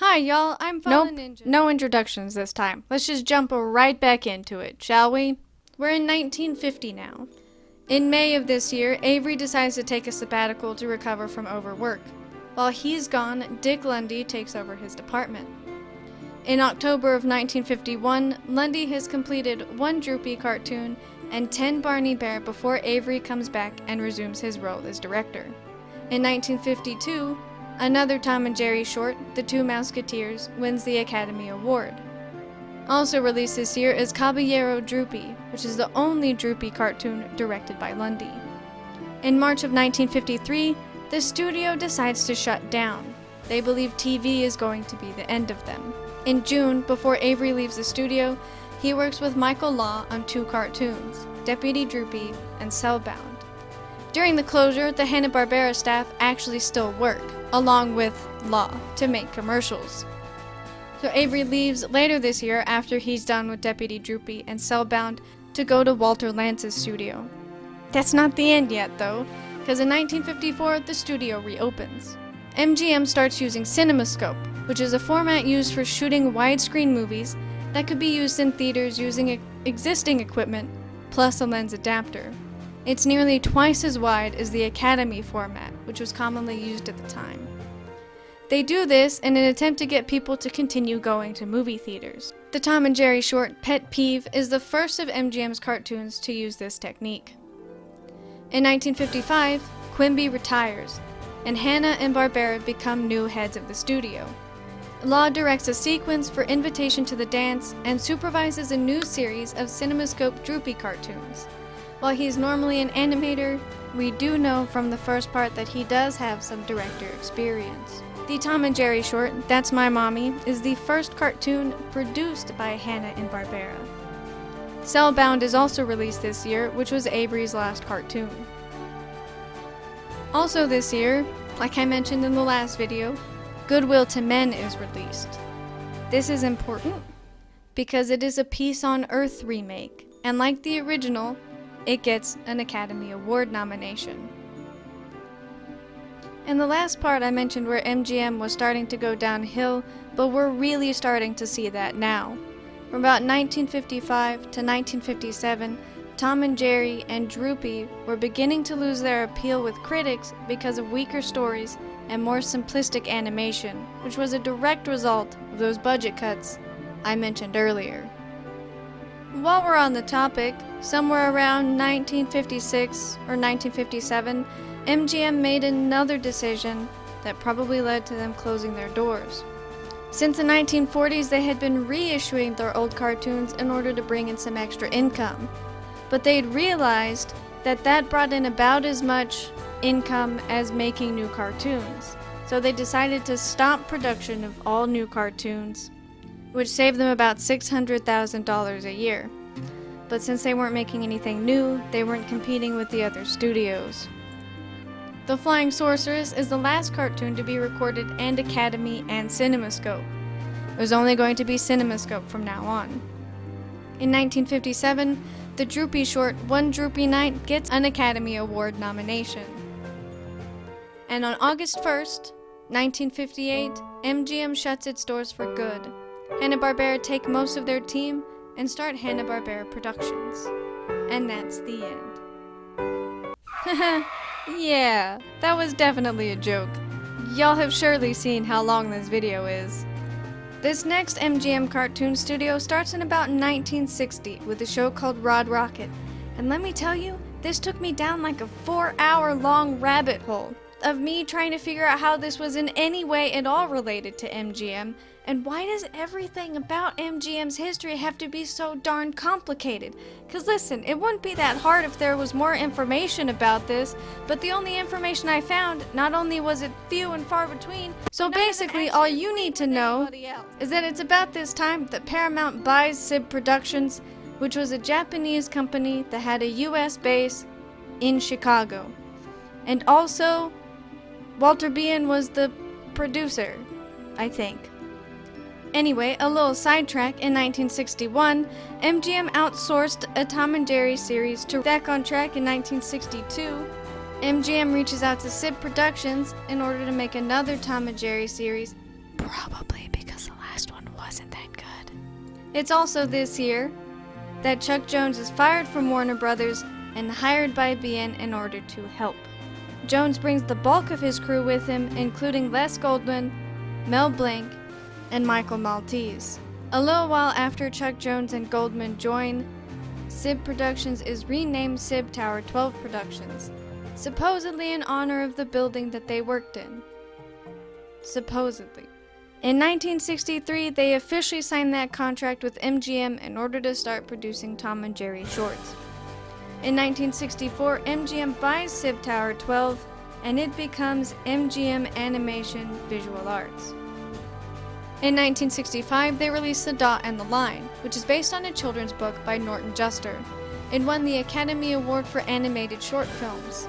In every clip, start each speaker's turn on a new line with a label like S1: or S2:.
S1: Hi, y'all. I'm Fallen Ninja. No introductions this time. Let's just jump right back into it, shall we? We're in 1950 now. In May of this year, Avery decides to take a sabbatical to recover from overwork. While he's gone, Dick Lundy takes over his department. In October of 1951, Lundy has completed 1 Droopy cartoon and 10 Barney Bear before Avery comes back and resumes his role as director. In 1952, another Tom and Jerry short, The Two Mouseketeers, wins the Academy Award. Also released this year is Caballero Droopy, which is the only Droopy cartoon directed by Lundy. In March of 1953, the studio decides to shut down. They believe TV is going to be the end of them. In June, before Avery leaves the studio, he works with Michael Law on 2 cartoons, Deputy Droopy and Cellbound. During the closure, the Hanna-Barbera staff actually still work, along with Law, to make commercials. So Avery leaves later this year after he's done with Deputy Droopy and Cellbound to go to Walter Lance's studio. That's not the end yet though, because in 1954 the studio reopens. MGM starts using CinemaScope, which is a format used for shooting widescreen movies that could be used in theaters using existing equipment plus a lens adapter. It's nearly twice as wide as the Academy format, which was commonly used at the time. They do this in an attempt to get people to continue going to movie theaters. The Tom and Jerry short Pet Peeve is the first of MGM's cartoons to use this technique. In 1955, Quimby retires, and Hanna-Barbera become new heads of the studio. Law directs a sequence for Invitation to the Dance and supervises a new series of CinemaScope Droopy cartoons. While he's normally an animator, we do know from the first part that he does have some director experience. The Tom and Jerry short, That's My Mommy, is the first cartoon produced by Hanna-Barbera. Cellbound is also released this year, which was Avery's last cartoon. Also this year, like I mentioned in the last video, Good Will to Men is released. This is important because it is a Peace on Earth remake, and like the original, it gets an Academy Award nomination. In the last part I mentioned where MGM was starting to go downhill, but we're really starting to see that now. From about 1955 to 1957, Tom and Jerry and Droopy were beginning to lose their appeal with critics because of weaker stories and more simplistic animation, which was a direct result of those budget cuts I mentioned earlier. While we're on the topic, somewhere around 1956 or 1957, MGM made another decision that probably led to them closing their doors. Since the 1940s, they had been reissuing their old cartoons in order to bring in some extra income. But they'd realized that that brought in about as much income as making new cartoons. So they decided to stop production of all new cartoons, which saved them about $600,000 a year. But since they weren't making anything new, they weren't competing with the other studios. The Flying Sorceress is the last cartoon to be recorded and Academy and CinemaScope. It was only going to be CinemaScope from now on. In 1957, the Droopy short One Droopy Night gets an Academy Award nomination. And on August 1st, 1958, MGM shuts its doors for good. Hanna-Barbera take most of their team and start Hanna-Barbera Productions. And that's the end. Yeah, that was definitely a joke. Y'all have surely seen how long this video is. This next MGM cartoon studio starts in about 1960 with a show called Rod Rocket. And let me tell you, this took me down like a 4-hour long rabbit hole of me trying to figure out how this was in any way at all related to MGM, and why does everything about MGM's history have to be so darn complicated? Cause listen, it wouldn't be that hard if there was more information about this, but the only information I found, not only was it few and far between, so basically all you need to know is that it's about this time that Paramount buys SIB Productions, which was a Japanese company that had a US base in Chicago. And also, Walter Bean was the producer, I think. Anyway, a little sidetrack, in 1961, MGM outsourced a Tom and Jerry series to Back on Track in 1962. MGM reaches out to SIB Productions in order to make another Tom and Jerry series, Probably because the last one wasn't that good. It's also this year that Chuck Jones is fired from Warner Brothers and hired by BN in order to help. Jones brings the bulk of his crew with him, including Les Goldwyn, Mel Blanc, and Michael Maltese. A little while after Chuck Jones and Goldwyn join, SIB Productions is renamed SIB Tower 12 Productions, supposedly in honor of the building that they worked in. Supposedly. In 1963, they officially signed that contract with MGM in order to start producing Tom and Jerry shorts. In 1964, MGM buys SIB Tower 12, and it becomes MGM Animation Visual Arts. In 1965, they released The Dot and the Line, which is based on a children's book by Norton Juster. It won the Academy Award for Animated Short Films,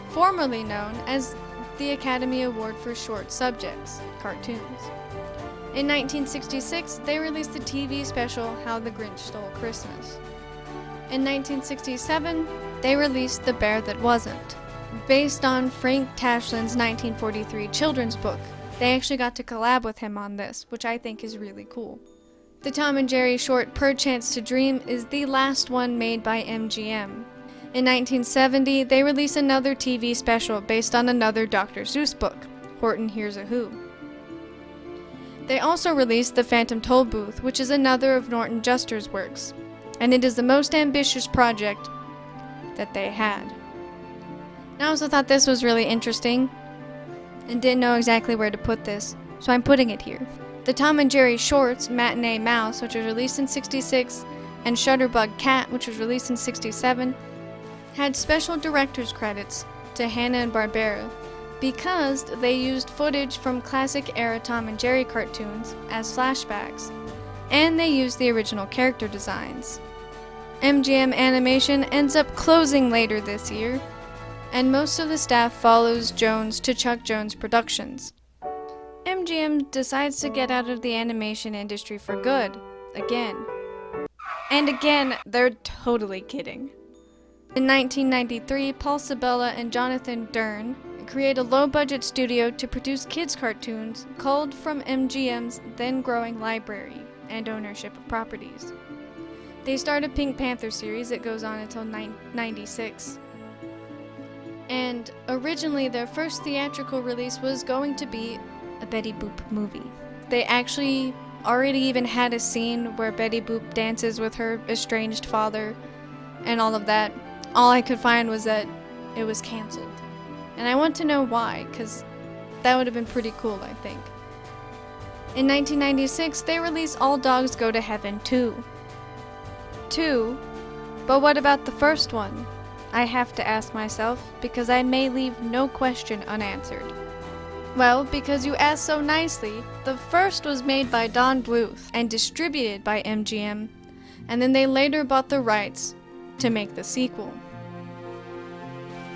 S1: formerly known as the Academy Award for Short Subjects, cartoons. In 1966, they released the TV special How the Grinch Stole Christmas. In 1967, they released The Bear That Wasn't, based on Frank Tashlin's 1943 children's book. They actually got to collab with him on this, which I think is really cool. The Tom and Jerry short Perchance to Dream is the last one made by MGM. In 1970, they released another TV special based on another Dr. Seuss book, Horton Hears a Who. They also released The Phantom Tollbooth, which is another of Norton Juster's works, and it is the most ambitious project that they had. I also thought this was really interesting, and didn't know exactly where to put this, so I'm putting it here. The Tom and Jerry shorts, Matinee Mouse, which was released in '66, and Shutterbug Cat, which was released in '67, had special director's credits to Hanna-Barbera because they used footage from classic-era Tom and Jerry cartoons as flashbacks, and they used the original character designs. MGM Animation ends up closing later this year, and most of the staff follows Jones to Chuck Jones Productions. MGM decides to get out of the animation industry for good, again. And again, they're totally kidding. In 1993, Paul Sabella and Jonathan Dern create a low-budget studio to produce kids' cartoons culled from MGM's then-growing library and ownership of properties. They start a Pink Panther series that goes on until 96. And originally their first theatrical release was going to be a Betty Boop movie. They actually already even had a scene where Betty Boop dances with her estranged father and all of that. All I could find was that it was canceled. And I want to know why, because that would have been pretty cool, I think. In 1996, they released All Dogs Go to Heaven 2. But what about the first one? I have to ask myself, because I may leave no question unanswered. Well, because you asked so nicely, the first was made by Don Bluth and distributed by MGM, and then they later bought the rights to make the sequel.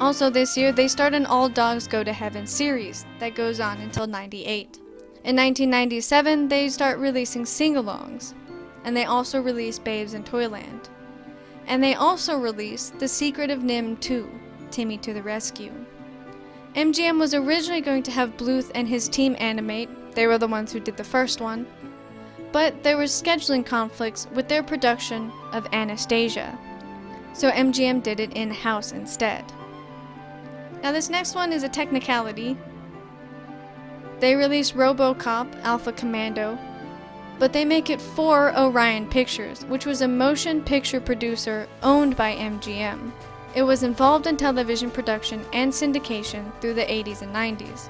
S1: Also this year, they start an All Dogs Go to Heaven series that goes on until '98. In 1997, they start releasing sing-alongs, and they also release Babes in Toyland. And they also released The Secret of Nimh 2, Timmy to the Rescue. MGM was originally going to have Bluth and his team animate, they were the ones who did the first one, but there were scheduling conflicts with their production of Anastasia, so MGM did it in-house instead. Now this next one is a technicality. They released RoboCop, Alpha Commando, but they make it for Orion Pictures, which was a motion picture producer owned by MGM. It was involved in television production and syndication through the 80s and 90s.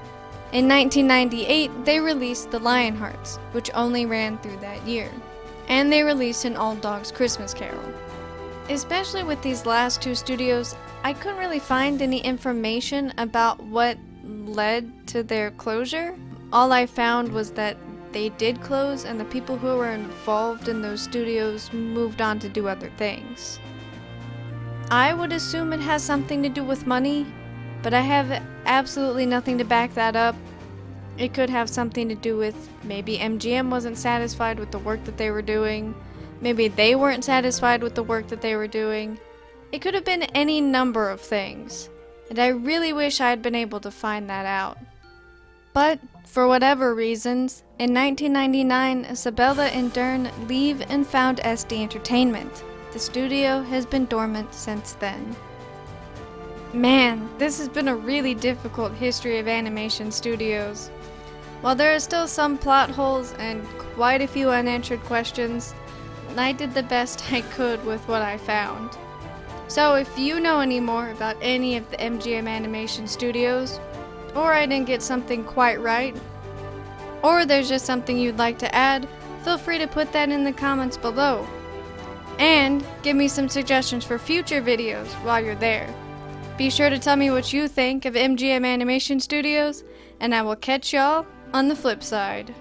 S1: In 1998, they released The Lionhearts, which only ran through that year. And they released an All Dogs Christmas Carol. Especially with these last two studios, I couldn't really find any information about what led to their closure. All I found was that they did close, and the people who were involved in those studios moved on to do other things. I would assume it has something to do with money, but I have absolutely nothing to back that up. It could have something to do with maybe MGM wasn't satisfied with the work that they were doing, maybe they weren't satisfied with the work that they were doing. It could have been any number of things, and I really wish I had been able to find that out. But For whatever reasons, in 1999, Isabella and Dern leave and found SD Entertainment. The studio has been dormant since then. Man, this has been a really difficult history of animation studios. While there are still some plot holes and quite a few unanswered questions, I did the best I could with what I found. So if you know any more about any of the MGM animation studios, or I didn't get something quite right, or there's just something you'd like to add, feel free to put that in the comments below. And give me some suggestions for future videos while you're there. Be sure to tell me what you think of MGM Animation Studios, and I will catch y'all on the flip side.